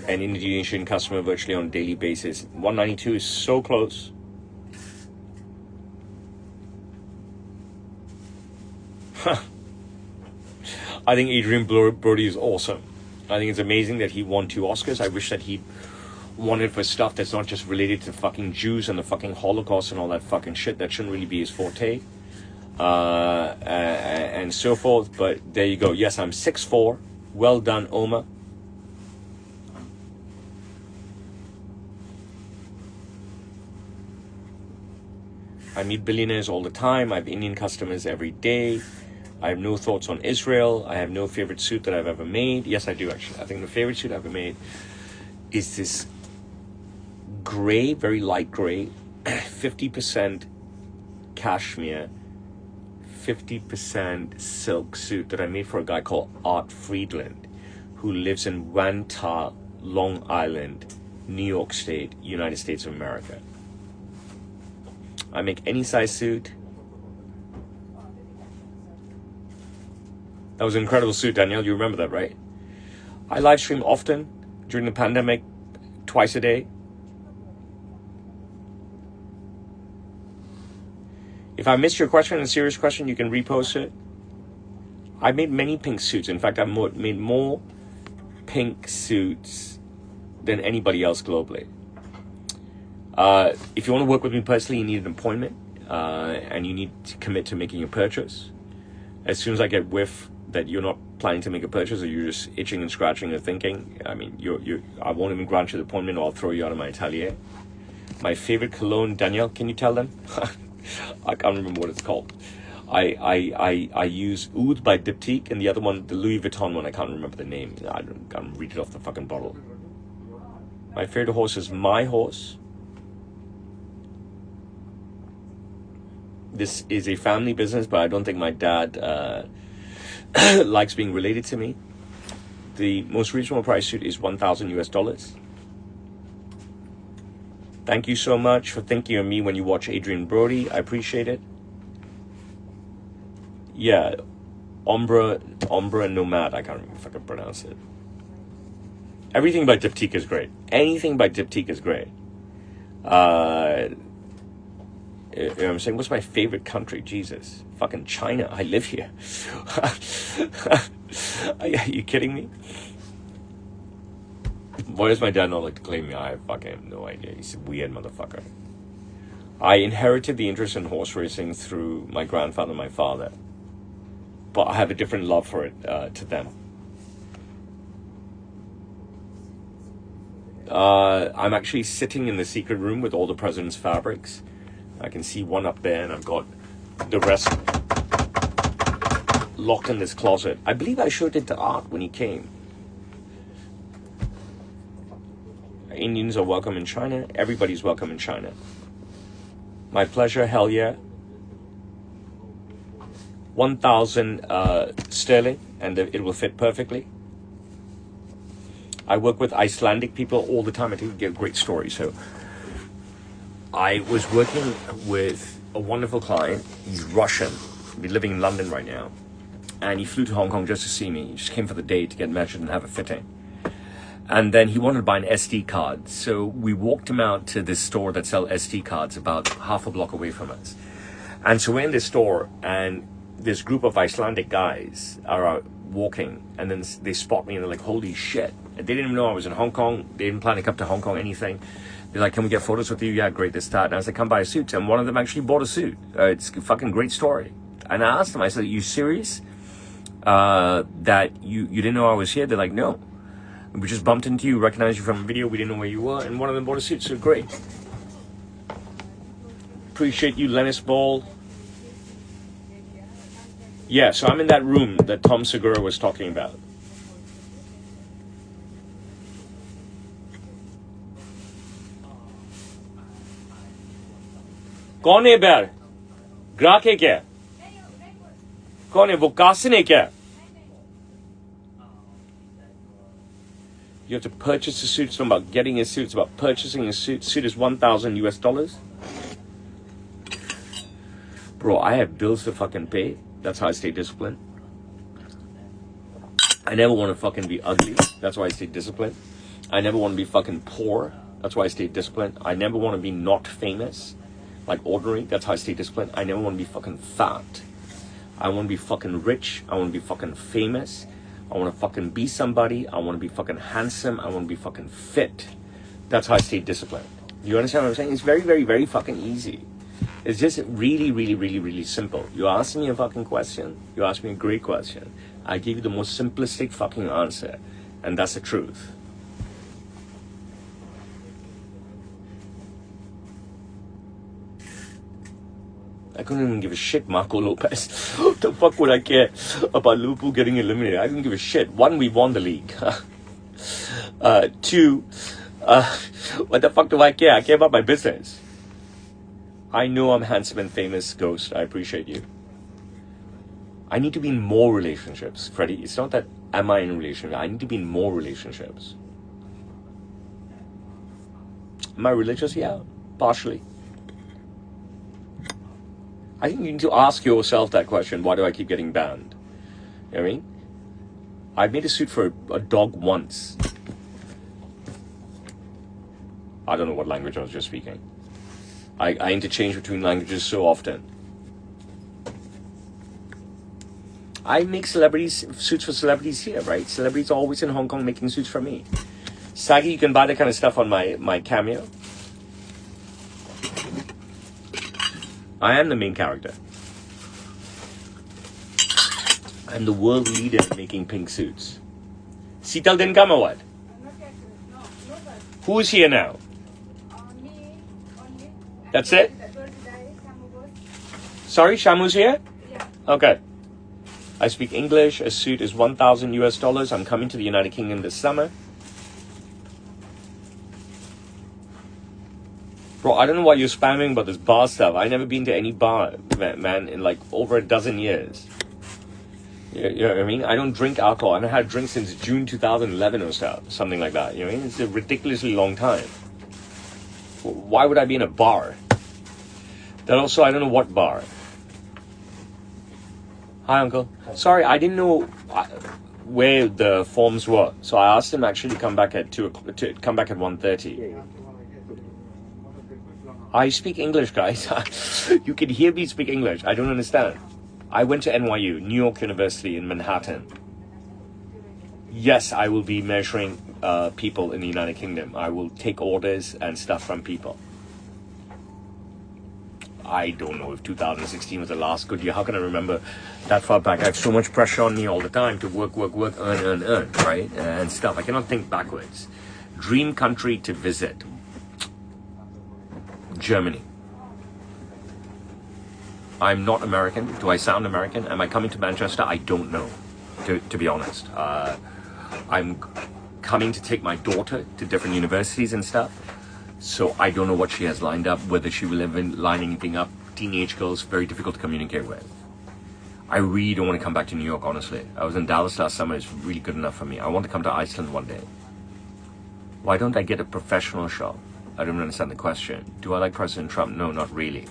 Speaker 1: an Indonesian customer virtually on a daily basis. 192 is so close. I think Adrian Brody is awesome. I think it's amazing that he won 2 Oscars. I wish that he won it for stuff that's not just related to fucking Jews and the fucking Holocaust and all that fucking shit. That shouldn't really be his forte. And so forth. But there you go. Yes, I'm 6'4". Well done, Oma. I meet billionaires all the time. I have Indian customers every day. I have no thoughts on Israel. I have no favorite suit that I've ever made. Yes, I do actually. I think the favorite suit I've ever made is this gray, very light gray, 50% cashmere, 50% silk suit that I made for a guy called Art Friedland, who lives in Wantagh, Long Island, New York State, United States of America. I make any size suit. That was an incredible suit, Danielle. You remember that, right? I live stream often during the pandemic, twice a day. If I missed your question, a serious question, you can repost it. I made many pink suits. In fact, I've made more pink suits than anybody else globally. If you want to work with me personally, you need an appointment, and you need to commit to making a purchase. As soon as I get whiff that you're not planning to make a purchase, or you're just itching and scratching and thinking, I mean, I won't even grant you the appointment, or I'll throw you out of my atelier. My favorite cologne, Danielle, can you tell them? I can't remember what it's called. I use Oud by Diptyque, and the other one, the Louis Vuitton one, I can't remember the name. I can't read it off the fucking bottle. My favorite horse is my horse. This is a family business, but I don't think my dad likes being related to me. The most reasonable price suit is $1,000 US. Thank you so much for thinking of me when you watch Adrian Brody. I appreciate it. Yeah, Ombre Nomad. I can't remember if I can pronounce it. Everything by Diptyque is great. Anything by Diptyque is great. You know what I'm saying? What's my favorite country? Jesus. Fucking China. I live here. Are you kidding me? Why does my dad not like to claim me? I fucking have no idea. He's a weird motherfucker. I inherited the interest in horse racing through my grandfather and my father. But I have a different love for it to them. I'm actually sitting in the secret room with all the president's fabrics. I can see one up there, and I've got the rest locked in this closet. I believe I showed it to Art when he came. Indians are welcome in China. Everybody's welcome in China. My pleasure, hell yeah. 1,000 sterling, and it will fit perfectly. I work with Icelandic people all the time. I think we get a great story. So I was working with a wonderful client. He's Russian. He's living in London right now. And he flew to Hong Kong just to see me. He just came for the day to get measured and have a fitting. And then he wanted to buy an SD card. So we walked him out to this store that sells SD cards about half a block away from us. And so we're in this store, and this group of Icelandic guys are out walking, and then they spot me and they're like, holy shit. And they didn't even know I was in Hong Kong. They didn't plan to come to Hong Kong, anything. They're like, can we get photos with you? Yeah, great, this, that. And I was like, come buy a suit. And one of them actually bought a suit. It's a fucking great story. And I asked them, I said, you serious? That you didn't know I was here? They're like, no. We just bumped into you, recognized you from a video. We didn't know where you were. And one of them bought a suit. So great. Appreciate you, Lennis Ball. Yeah, so I'm in that room that Tom Segura was talking about. कौन है बैर ग्राहक है क्या कौन है वो कासिन है क्या You have to purchase a suit. It's not about getting a suit. It's about purchasing a suit. Suit is $1,000 US. Bro, I have bills to fucking pay. That's how I stay disciplined. I never want to fucking be ugly. That's why I stay disciplined. I never want to be fucking poor. That's why I stay disciplined. I never want to be not famous, like ordinary. That's how I stay disciplined. I never want to be fucking fat. I want to be fucking rich. I want to be fucking famous. I want to fucking be somebody. I want to be fucking handsome. I want to be fucking fit. That's how I stay disciplined. You understand what I'm saying? It's very, very, very fucking easy. It's just really, really, really, really simple. You ask me a fucking question. You ask me a great question. I give you the most simplistic fucking answer. And that's the truth. I couldn't even give a shit, Marco Lopez. What the fuck would I care about Liverpool getting eliminated? I didn't give a shit. One, we won the league. Two, what the fuck do I care? I care about my business. I know I'm handsome and famous, Ghost. I appreciate you. I need to be in more relationships, Freddie. It's not that am I in a relationship. I need to be in more relationships. Am I religious? Yeah, partially. I think you need to ask yourself that question. Why do I keep getting banned? You know what I mean? I made a suit for a dog once. I don't know what language I was just speaking. I interchange between languages so often. I make suits for celebrities here, right? Celebrities are always in Hong Kong making suits for me. Saggy, you can buy that kind of stuff on my Cameo. I am the main character. I'm the world leader in making pink suits. Sital didn't come or what?
Speaker 3: Not yet. No, nobody.
Speaker 1: Who's here now?
Speaker 3: Me only.
Speaker 1: That's it?
Speaker 3: That girl died, some of us.
Speaker 1: Sorry, Shamu's here?
Speaker 3: Yeah.
Speaker 1: Okay. I speak English. A suit is $1,000 US. I'm coming to the United Kingdom this summer. Bro, I don't know why you're spamming about this bar stuff. I've never been to any bar, man, in like over a dozen years. You know what I mean? I don't drink alcohol. I haven't had drinks since June 2011 or so, something like that. You know what I mean? It's a ridiculously long time. Why would I be in a bar? Then also, I don't know what bar. Hi, Uncle. Sorry, I didn't know where the forms were, so I asked him actually to come back at 1:30. I speak English, guys. You can hear me speak English. I don't understand. I went to NYU, New York University in Manhattan. Yes, I will be measuring people in the United Kingdom. I will take orders and stuff from people. I don't know if 2016 was the last good year. How can I remember that far back? I have so much pressure on me all the time to work, earn, right? And stuff. I cannot think backwards. Dream country to visit. Germany. I'm not American. Do I sound American? Am I coming to Manchester? I don't know, to be honest. I'm coming to take my daughter to different universities and stuff. So I don't know what she has lined up, whether she will even line anything up. Teenage girls, very difficult to communicate with. I really don't want to come back to New York, honestly. I was in Dallas last summer. It's really good enough for me. I want to come to Iceland one day. Why don't I get a professional shop? I don't understand the question. Do I like President Trump? No, not really.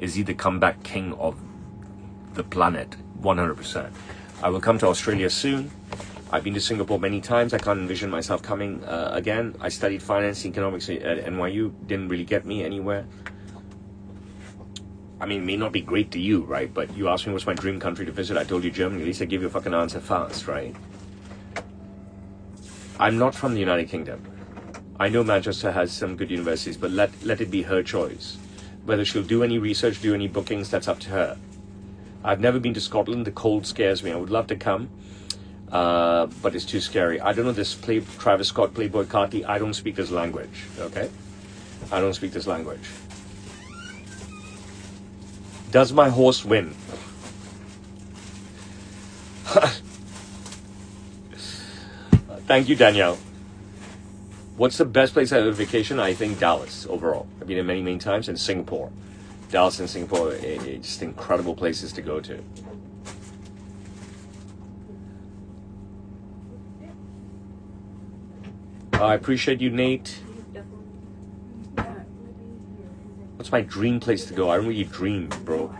Speaker 1: Is he the comeback king of the planet? 100%. I will come to Australia soon. I've been to Singapore many times. I can't envision myself coming again. I studied finance and economics at NYU. Didn't really get me anywhere. I mean, it may not be great to you, right? But you asked me what's my dream country to visit. I told you Germany. At least I gave you a fucking answer fast, right? I'm not from the United Kingdom. I know Manchester has some good universities, but let it be her choice. Whether she'll do any research, do any bookings, that's up to her. I've never been to Scotland. The cold scares me. I would love to come, but it's too scary. I don't know this Travis Scott, Playboy Carti. I don't speak this language, okay? I don't speak this language. Does my horse win? Thank you, Danielle. What's the best place I have a vacation? I think Dallas overall. I've been there many, many times, and Singapore. Dallas and Singapore are just incredible places to go to. I appreciate you, Nate. What's my dream place to go? I don't really dream, bro.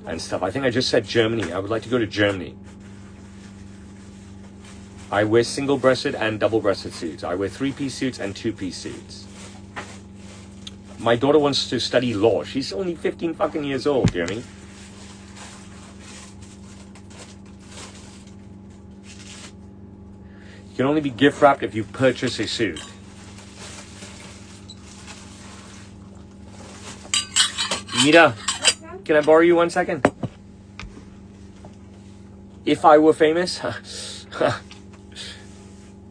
Speaker 1: and stuff. I think I just said Germany. I would like to go to Germany. I wear single-breasted and double-breasted suits. I wear 3-piece suits and 2-piece suits. My daughter wants to study law. She's only 15 fucking years old, you know what I mean? You can only be gift wrapped if you purchase a suit. Mira, can I borrow you 1 second? If I were famous?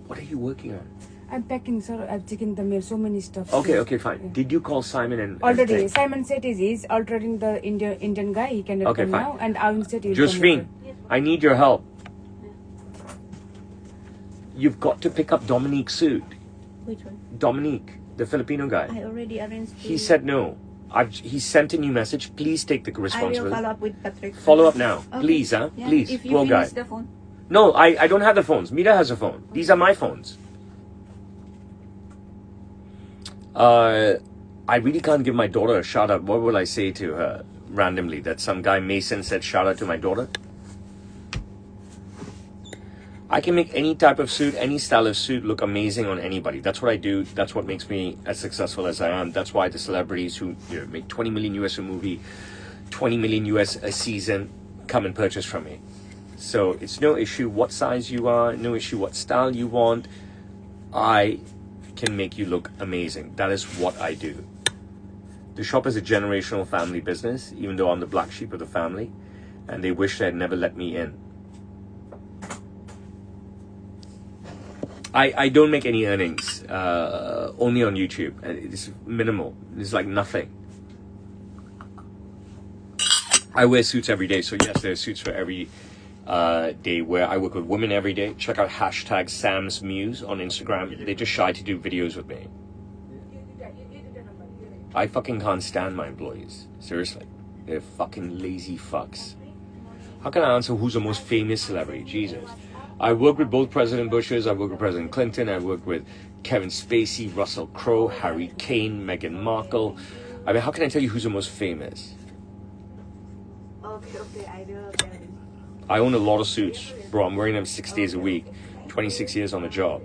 Speaker 1: What are you working on?
Speaker 3: I'm packing, sir. I'm checking the mail. So many stuff.
Speaker 1: Okay, fine.
Speaker 3: Yeah.
Speaker 1: Did you call Simon and
Speaker 3: Already,
Speaker 1: everything?
Speaker 3: Simon said he's altering the Indian guy. He cannot
Speaker 1: Okay,
Speaker 3: come
Speaker 1: fine.
Speaker 3: now. And Arun said he'll
Speaker 1: Josephine,
Speaker 3: come later.
Speaker 1: I need your help. You've got to pick up Dominique's suit.
Speaker 5: Which one?
Speaker 1: Dominique, the Filipino guy.
Speaker 5: I already arranged.
Speaker 1: He said no. He sent a new message. Please take the
Speaker 5: I will
Speaker 1: responsibility.
Speaker 5: follow up with Patrick.
Speaker 1: Follow up now.
Speaker 5: Okay.
Speaker 1: Please, huh?
Speaker 5: Yeah,
Speaker 1: Please.
Speaker 5: If you
Speaker 1: Poor guy.
Speaker 5: finish the phone.
Speaker 1: No, I don't have the phones. Mira has a phone. These are my phones. I really can't give my daughter a shout out. What will I say to her randomly? That some guy Mason said shout out to my daughter? I can make any type of suit, any style of suit look amazing on anybody. That's what I do. That's what makes me as successful as I am. That's why the celebrities who make 20 million US a movie, 20 million US a season, come and purchase from me. So it's no issue what size you are, no issue what style you want. I can make you look amazing. That is what I do. The shop is a generational family business, even though I'm the black sheep of the family, and they wish they had never let me in. I don't make any earnings, only on YouTube, and it's minimal. It's like nothing. I wear suits every day, so yes, there are suits for every day where I work with women every day. Check out hashtag Sam's Muse on Instagram. They're just shy to do videos with me. I fucking can't stand my employees. Seriously. They're fucking lazy fucks. How can I answer who's the most famous celebrity? Jesus. I worked with both President Bushes. I worked with President Clinton. I worked with Kevin Spacey, Russell Crowe, Harry Kane, Meghan Markle. I mean, how can I tell you who's the most famous?
Speaker 5: Okay, I will tell you.
Speaker 1: I own a lot of suits. Bro, I'm wearing them 6 days a week. 26 years on the job.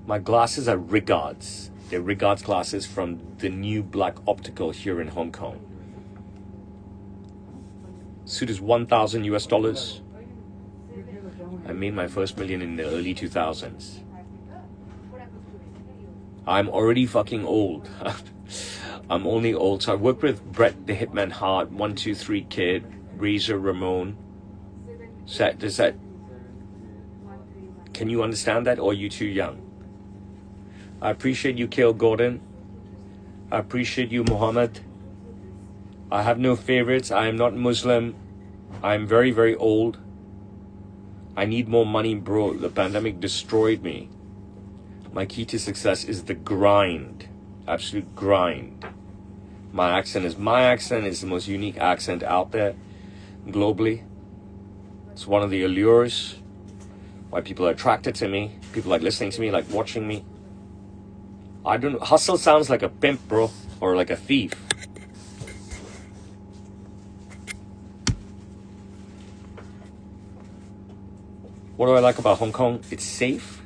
Speaker 1: My glasses are Rigards. They're Rigards glasses from the new Black Optical here in Hong Kong. Suit is $1,000 US. I made my first million in the early 2000s. I'm already fucking old. I'm only old. So I worked with Brett the Hitman Hart, 123 Kid, Razor Ramon. Does that? Can you understand that, or are you too young? I appreciate you, Kale Gordon. I appreciate you, Muhammad. I have no favorites. I am not Muslim. I am very, very old. I need more money, bro. The pandemic destroyed me. My key to success is the grind. Absolute grind. My accent is my accent. It's the most unique accent out there globally. It's one of the allures why people are attracted to me. People like listening to me, like watching me. I don't know. Hustle sounds like a pimp, bro, or like a thief. What do I like about Hong Kong? It's safe.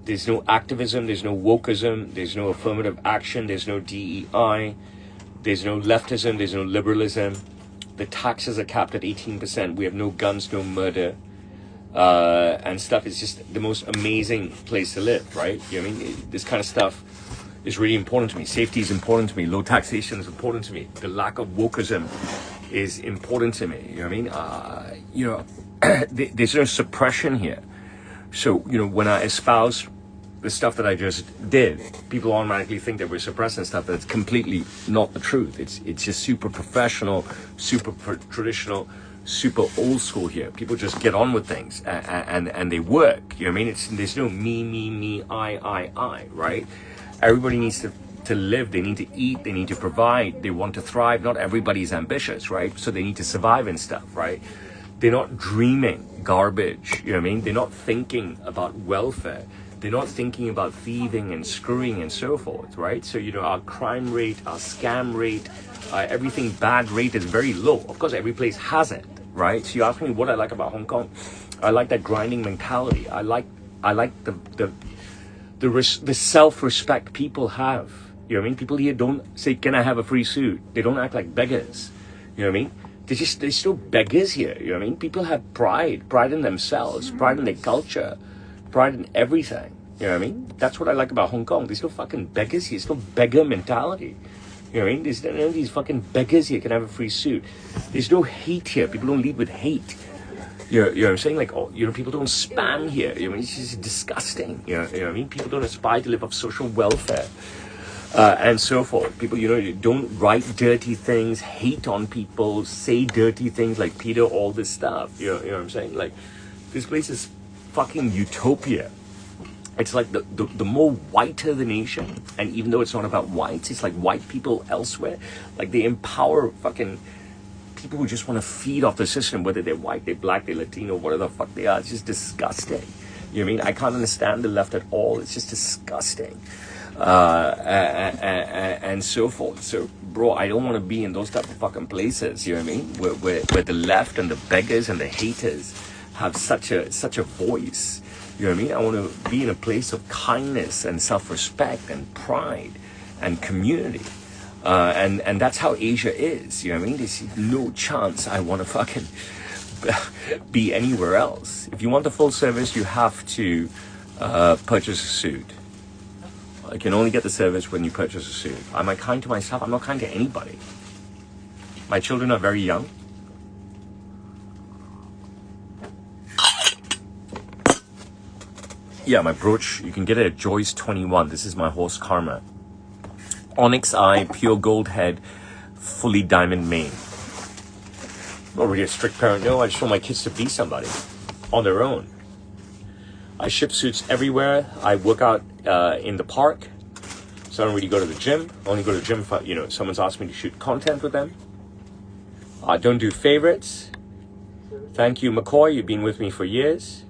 Speaker 1: There's no activism. There's no wokeism. There's no affirmative action. There's no DEI. There's no leftism. There's no liberalism. The taxes are capped at 18%. We have no guns, no murder, and stuff. It's just the most amazing place to live, right? You know what I mean? This kind of stuff is really important to me. Safety is important to me. Low taxation is important to me. The lack of wokeism is important to me. You know what I mean? There's no suppression here. So, when I espouse the stuff that I just did, people automatically think that we're suppressing stuff. That's completely not the truth. It's just super professional, super traditional, super old school here. People just get on with things and they work. You know what I mean? There's no me, I, right? Everybody needs to live. They need to eat. They need to provide. They want to thrive. Not everybody's ambitious, right? So they need to survive and stuff, right? They're not dreaming garbage. You know what I mean? They're not thinking about welfare. They're not thinking about thieving and screwing and so forth, right? So, you know, our crime rate, our scam rate, everything bad rate is very low. Of course, every place has it, right? So you ask me what I like about Hong Kong. I like that grinding mentality. I like the self-respect people have. You know what I mean? People here don't say, "Can I have a free suit?" They don't act like beggars. You know what I mean? They're still beggars here. You know what I mean? People have pride in themselves, pride in their culture, pride in everything. You know what I mean? That's what I like about Hong Kong. There's no fucking beggars here. There's no beggar mentality. You know what I mean? There's none of these fucking beggars here can have a free suit. There's no hate here. People don't lead with hate. You know what I'm saying? Like, oh, you know, people don't spam here. You know, it's just disgusting. You know what I mean? People don't aspire to live off social welfare. And so forth. People, you know, don't write dirty things, hate on people, say dirty things like Peter, all this stuff. You know what I'm saying? Like, this place is fucking utopia. It's like the more whiter the nation, and even though it's not about whites, it's like white people elsewhere. Like, they empower fucking people who just want to feed off the system, whether they're white, they're black, they're Latino, whatever the fuck they are. It's just disgusting. You know what I mean? I can't understand the left at all. It's just disgusting. And so forth. So, bro, I don't want to be in those type of fucking places. You know what I mean? Where the left and the beggars and the haters have such a voice. You know what I mean? I want to be in a place of kindness and self-respect and pride and community. And that's how Asia is. You know what I mean? There's no chance I want to fucking be anywhere else. If you want the full service, you have to purchase a suit. I can only get the service when you purchase a suit. Am I kind to myself? I'm not kind to anybody. My children are very young. Yeah, my brooch, you can get it at Joyce 21. This is my horse Karma. Onyx eye, pure gold head, fully diamond mane. Not really a strict parent, no. I just want my kids to be somebody on their own. I ship suits everywhere. I work out in the park. So I don't really go to the gym. I only go to the gym if, you know, someone's asked me to shoot content with them. I don't do favorites. Thank you, McCoy. You've been with me for years.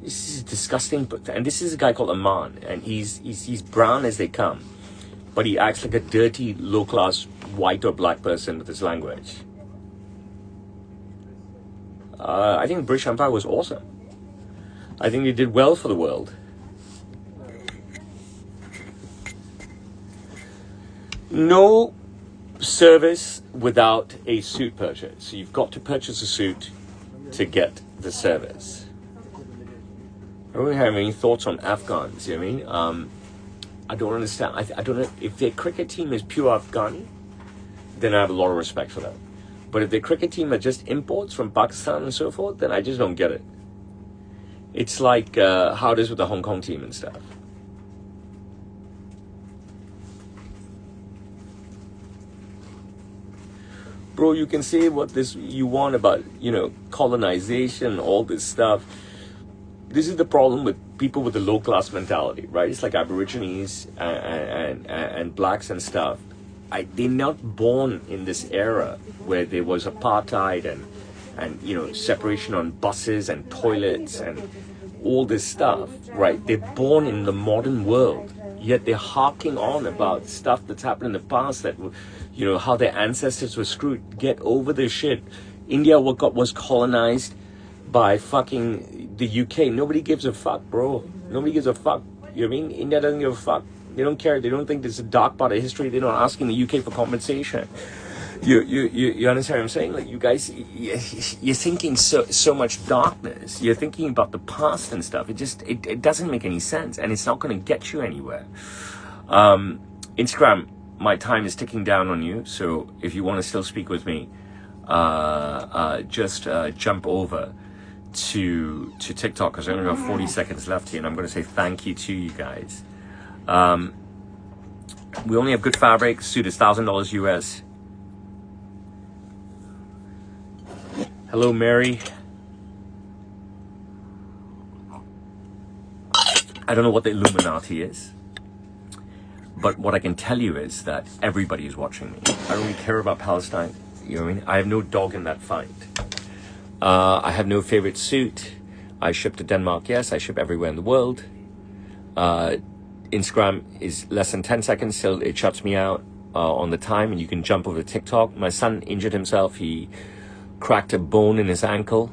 Speaker 1: This is disgusting. And this is a guy called Aman. And he's brown as they come. But he acts like a dirty, low-class white or black person with his language. I think the British Empire was awesome. I think they did well for the world. No service without a suit purchase. So you've got to purchase a suit to get the service. I don't really have any thoughts on Afghans, you know what I mean? I don't understand. I don't know. If their cricket team is pure Afghani, then I have a lot of respect for them. But if their cricket team are just imports from Pakistan and so forth, then I just don't get it. It's like how it is with the Hong Kong team and stuff. Bro, you can say what you want about, you know, colonization, all this stuff. This is the problem with people with the low class mentality, right? It's like Aborigines and blacks and stuff. They're not born in this era where there was apartheid and you know, separation on buses and toilets and all this stuff, right? They're born in the modern world, yet they're harking on about stuff that's happened in the past that, you know, how their ancestors were screwed. Get over this shit. India was colonized by fucking the UK. Nobody gives a fuck, bro. Nobody gives a fuck. You know what I mean? India doesn't give a fuck. They don't care. They don't think this is a dark part of history. They're not asking the UK for compensation. You understand what I'm saying? Like, you guys, you're thinking so much darkness. You're thinking about the past and stuff. It doesn't make any sense, and it's not going to get you anywhere. Instagram, my time is ticking down on you. So if you want to still speak with me, just jump over to TikTok, because I only got 40 seconds left here, and I'm going to say thank you to you guys. We only have good fabric. Suit is $1,000 US. Hello, Mary. I don't know what the Illuminati is, but what I can tell you is that everybody is watching me. I don't really care about Palestine. You know what I mean? I have no dog in that fight. I have no favorite suit. I ship to Denmark, yes. I ship everywhere in the world. Instagram is less than 10 seconds till it shuts me out on the time, and you can jump over to TikTok. My son injured himself. He cracked a bone in his ankle